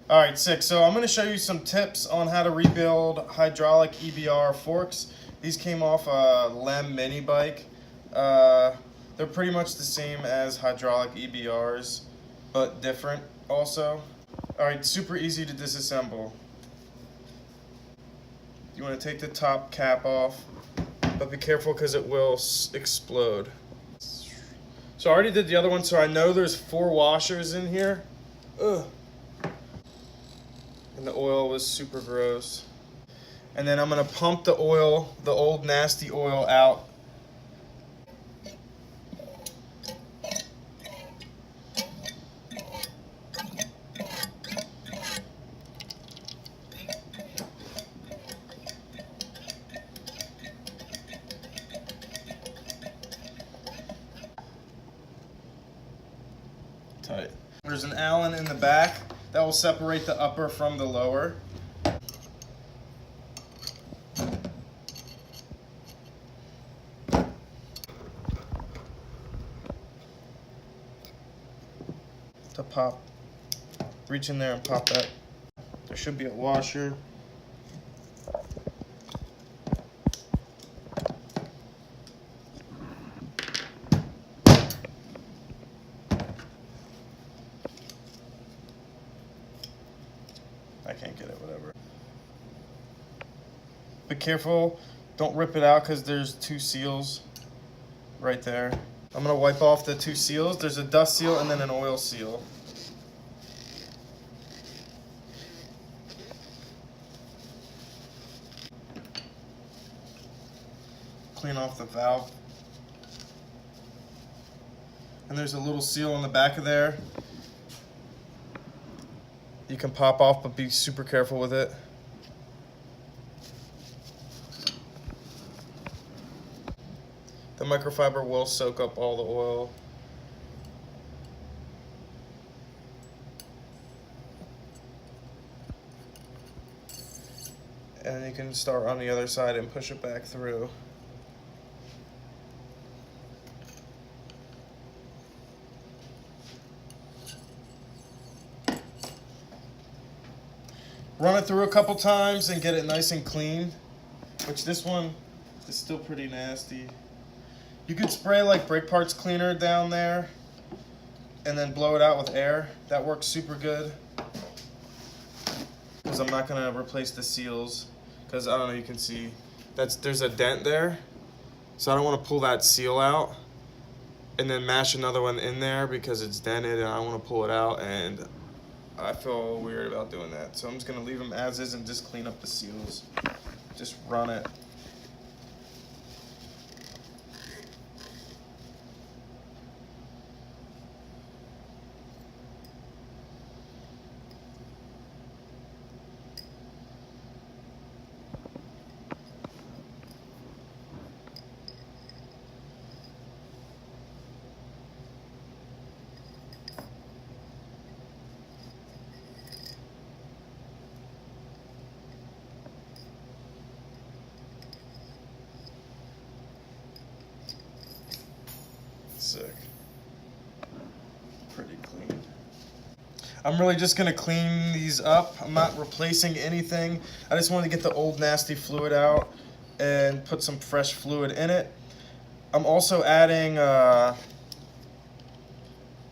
All right, sick. So I'm going to show you some tips on how to rebuild hydraulic EBR forks. These came off a Lem mini bike. They're pretty much the same as hydraulic EBRs, but different also. All right, super easy to disassemble. You want to take the top cap off, but be careful because it will explode. So I already did the other one, so I know there's 4 washers in here. Ugh. And the oil was super gross. And then I'm gonna pump the oil, the old nasty oil, out. Tight. There's an Allen in the back that will separate the upper from the lower. To pop, reach in there and pop that. There should be a washer. I can't get it, whatever. Be careful, don't rip it out because there's 2 seals right there. I'm gonna wipe off the 2 seals. There's a dust seal and then an oil seal. Clean off the valve. And there's a little seal on the back of there. You can pop off, but be super careful with it. The microfiber will soak up all the oil. And you can start on the other side and push it back through. Run it through a couple times and get it nice and clean, which this one is still pretty nasty. You could spray like brake parts cleaner down there and then blow it out with air. That works super good. Because I'm not gonna replace the seals because I don't know, you can see there's a dent there. So I don't want to pull that seal out and then mash another one in there because it's dented and I want to pull it out, and I feel weird about doing that. So I'm just gonna leave them as is and just clean up the seals. Just run it. Sick. Pretty clean. I'm really just gonna clean these up. I'm not replacing anything. I just wanted to get the old nasty fluid out and put some fresh fluid in it. I'm also adding a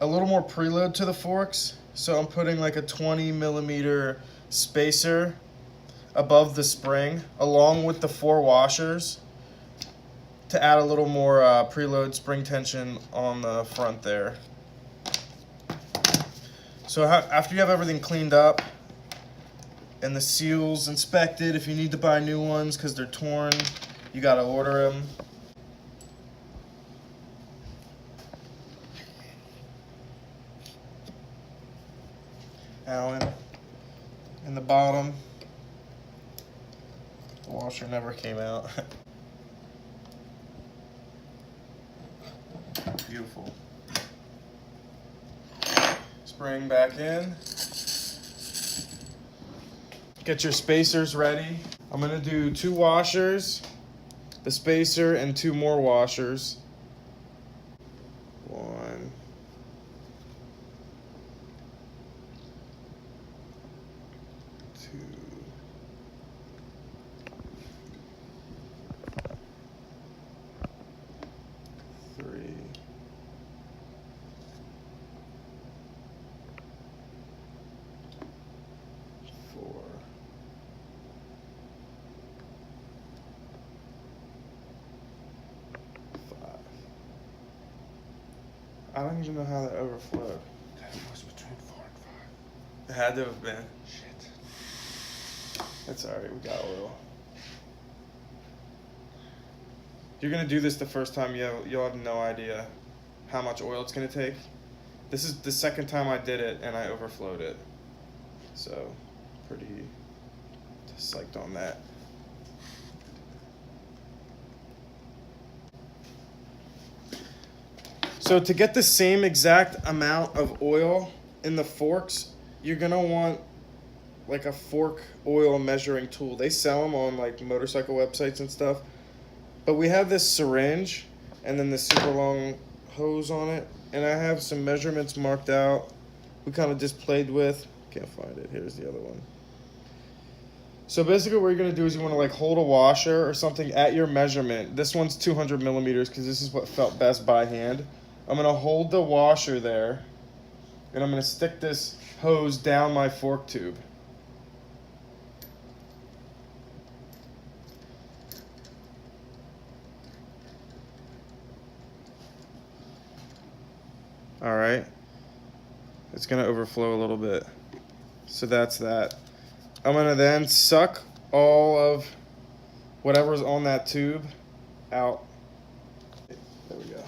little more preload to the forks. So I'm putting like a 20mm spacer above the spring along with the 4 washers to add a little more preload spring tension on the front there. So after you have everything cleaned up and the seals inspected, if you need to buy new ones because they're torn, you gotta order them. Allen in the bottom. The washer never came out. Beautiful. Spring back in. Get your spacers ready. I'm gonna do 2 washers, the spacer, and 2 more washers. 1. 2, 3, 4, 5. I don't even know how that overflowed. That was between 4 and 5. It had to have been. Shit. That's alright, we got oil. If you're gonna do this the first time, you'll have no idea how much oil it's gonna take. This is the second time I did it and I overflowed it. So, pretty psyched on that. So to get the same exact amount of oil in the forks, you're gonna want like a fork oil measuring tool. They sell them on like motorcycle websites and stuff. But we have this syringe and then this super long hose on it. And I have some measurements marked out. We kind of just played with. Can't find it. Here's the other one. So basically what you're going to do is you want to like hold a washer or something at your measurement. This one's 200 millimeters because this is what felt best by hand. I'm going to hold the washer there. And I'm going to stick this hose down my fork tube. All right, it's gonna overflow a little bit. So that's that. I'm gonna then suck all of whatever's on that tube out. There we go.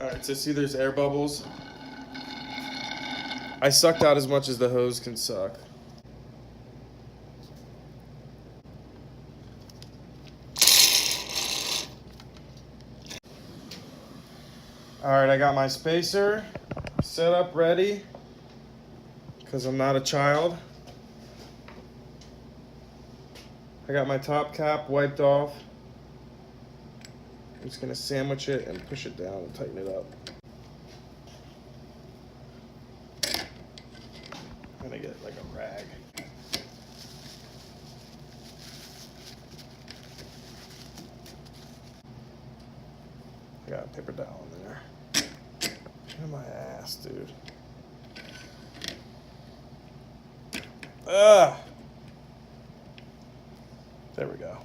All right, so see there's air bubbles. I sucked out as much as the hose can suck. All right, I got my spacer set up ready because I'm not a child. I got my top cap wiped off. I'm just gonna sandwich it and push it down and tighten it up. I'm gonna get like a rag. I got a paper towel in there. Look at my ass, dude. Ugh. There we go.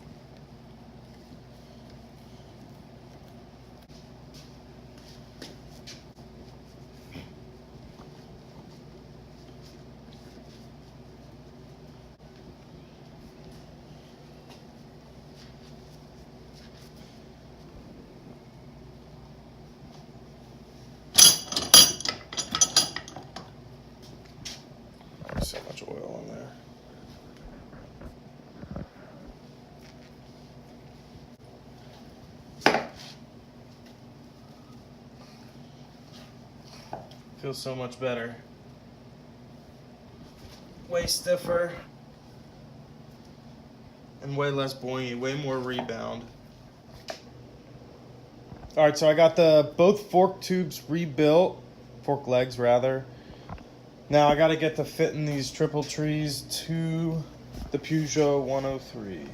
So much oil in there. Feels so much better. Way stiffer. And way less buoyant, way more rebound. Alright, so I got both fork tubes rebuilt. Fork legs, rather. Now I gotta get to fitting these triple trees to the Peugeot 103.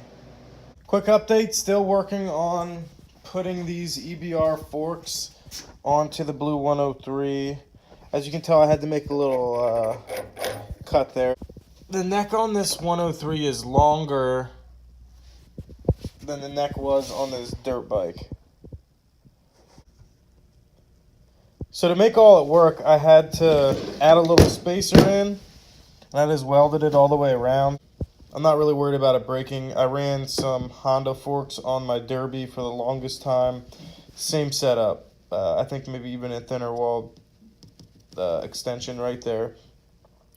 Quick update, still working on putting these EBR forks onto the blue 103. As you can tell, I had to make a little cut there. The neck on this 103 is longer than the neck was on this dirt bike. So to make all it work, I had to add a little spacer in, and I just welded it all the way around. I'm not really worried about it breaking. I ran some Honda forks on my Derby for the longest time. Same setup. I think maybe even a thinner wall extension right there.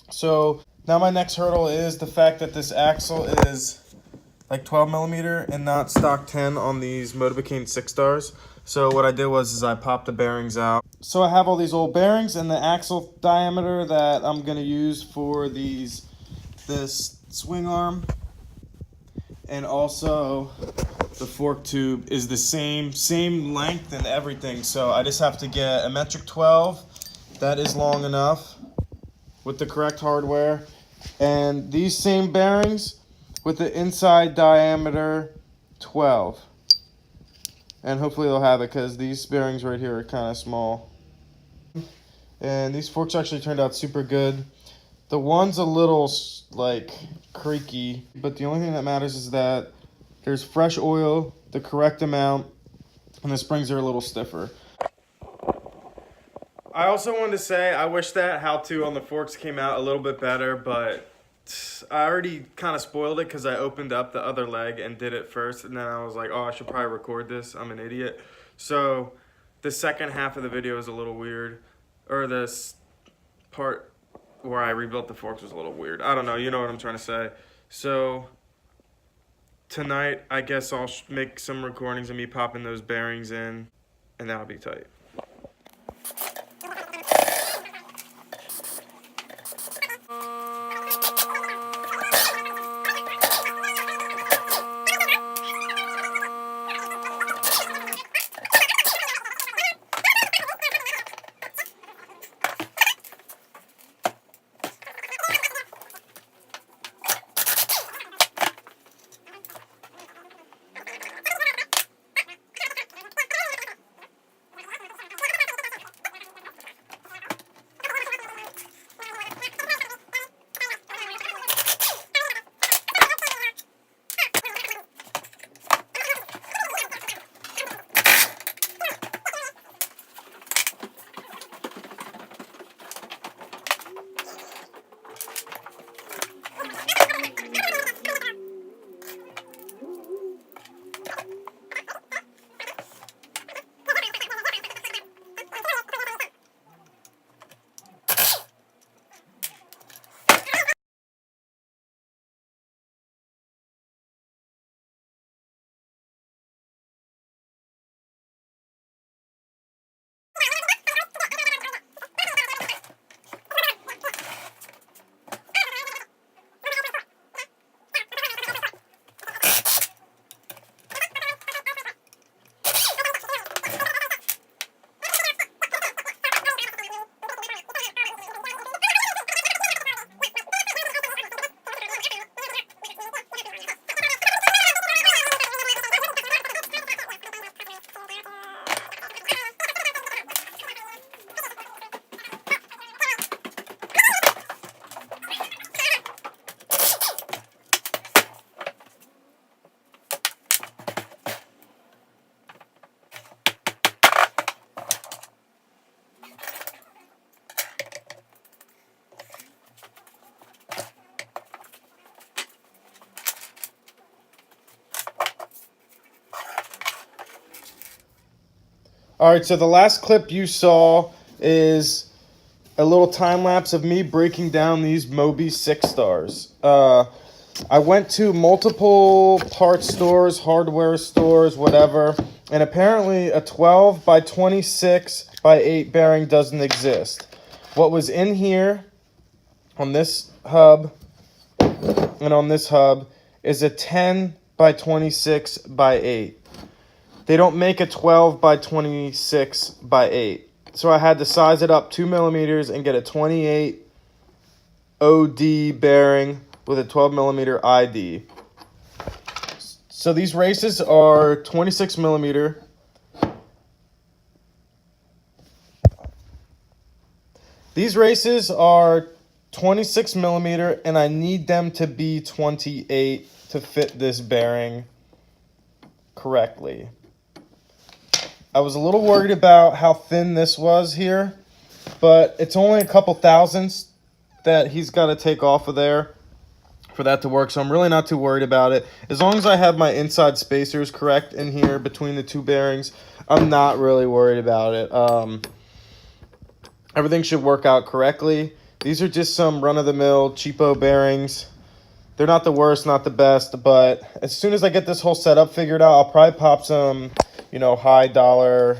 So now my next hurdle is the fact that this axle is like 12 millimeter and not stock 10 on these Motorbicane 6 stars. So what I did was I popped the bearings out. So I have all these old bearings and the axle diameter that I'm gonna use for this swing arm, and also the fork tube is the same length and everything. So I just have to get a metric 12 that is long enough, with the correct hardware. And these same bearings with the inside diameter 12. And hopefully they'll have it because these bearings right here are kind of small. And these forks actually turned out super good. The one's a little like creaky, but the only thing that matters is that there's fresh oil, the correct amount, and the springs are a little stiffer. I also wanted to say I wish that how-to on the forks came out a little bit better, but I already kind of spoiled it because I opened up the other leg and did it first, and then I was like, oh, I should probably record this. I'm an idiot. So the second half of the video is a little weird, or this part where I rebuilt the forks was a little weird. I don't know, you know what I'm trying to say. So tonight, I guess I'll make some recordings of me popping those bearings in, and that'll be tight. All right, so the last clip you saw is a little time lapse of me breaking down these Moby 6 stars. I went to multiple parts stores, hardware stores, whatever, and apparently a 12 by 26 by 8 bearing doesn't exist. What was in here on this hub and on this hub is a 10 by 26 by 8. They don't make a 12 by 26 by 8. So I had to size it up 2 millimeters and get a 28 OD bearing with a 12 millimeter ID. So these races are 26 millimeter. These races are 26 millimeter, and I need them to be 28 to fit this bearing correctly. I was a little worried about how thin this was here, but it's only a couple thousandths that he's got to take off of there for that to work, so I'm really not too worried about it. As long as I have my inside spacers correct in here between the two bearings, I'm not really worried about it. Everything should work out correctly. These are just some run-of-the-mill cheapo bearings. They're not the worst, not the best, but as soon as I get this whole setup figured out, I'll probably pop some, you know, high dollar,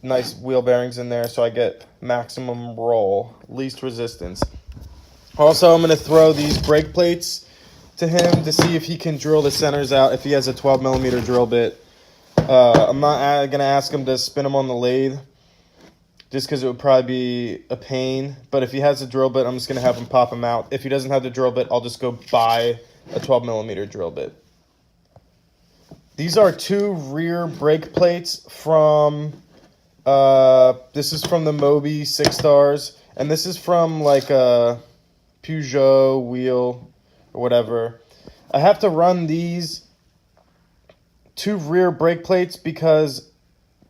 nice wheel bearings in there so I get maximum roll, least resistance. Also, I'm going to throw these brake plates to him to see if he can drill the centers out if he has a 12 millimeter drill bit. I'm not going to ask him to spin them on the lathe, just because it would probably be a pain. But if he has a drill bit, I'm just going to have him pop them out. If he doesn't have the drill bit, I'll just go buy a 12mm drill bit. These are 2 rear brake plates from, this is from the Moby 6 stars, and this is from like a Peugeot wheel or whatever. I have to run these 2 rear brake plates because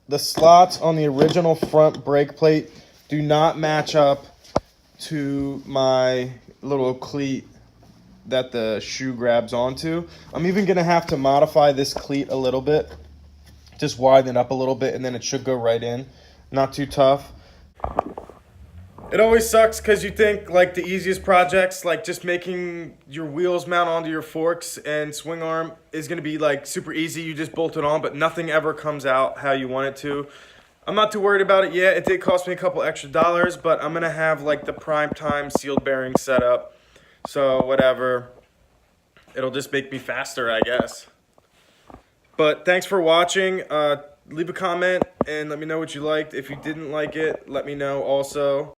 the slots on the original front brake plate do not match up to my little cleat that the shoe grabs onto. I'm even going to have to modify this cleat a little bit. Just widen it up a little bit and then it should go right in. Not too tough. It always sucks because you think like the easiest projects, like just making your wheels mount onto your forks and swing arm is going to be like super easy. You just bolt it on, but nothing ever comes out how you want it to. I'm not too worried about it yet. It did cost me a couple extra dollars, but I'm going to have like the prime time sealed bearing set up. So whatever. It'll just make me faster, I guess. But thanks for watching. Leave a comment and let me know what you liked. If you didn't like it, let me know also.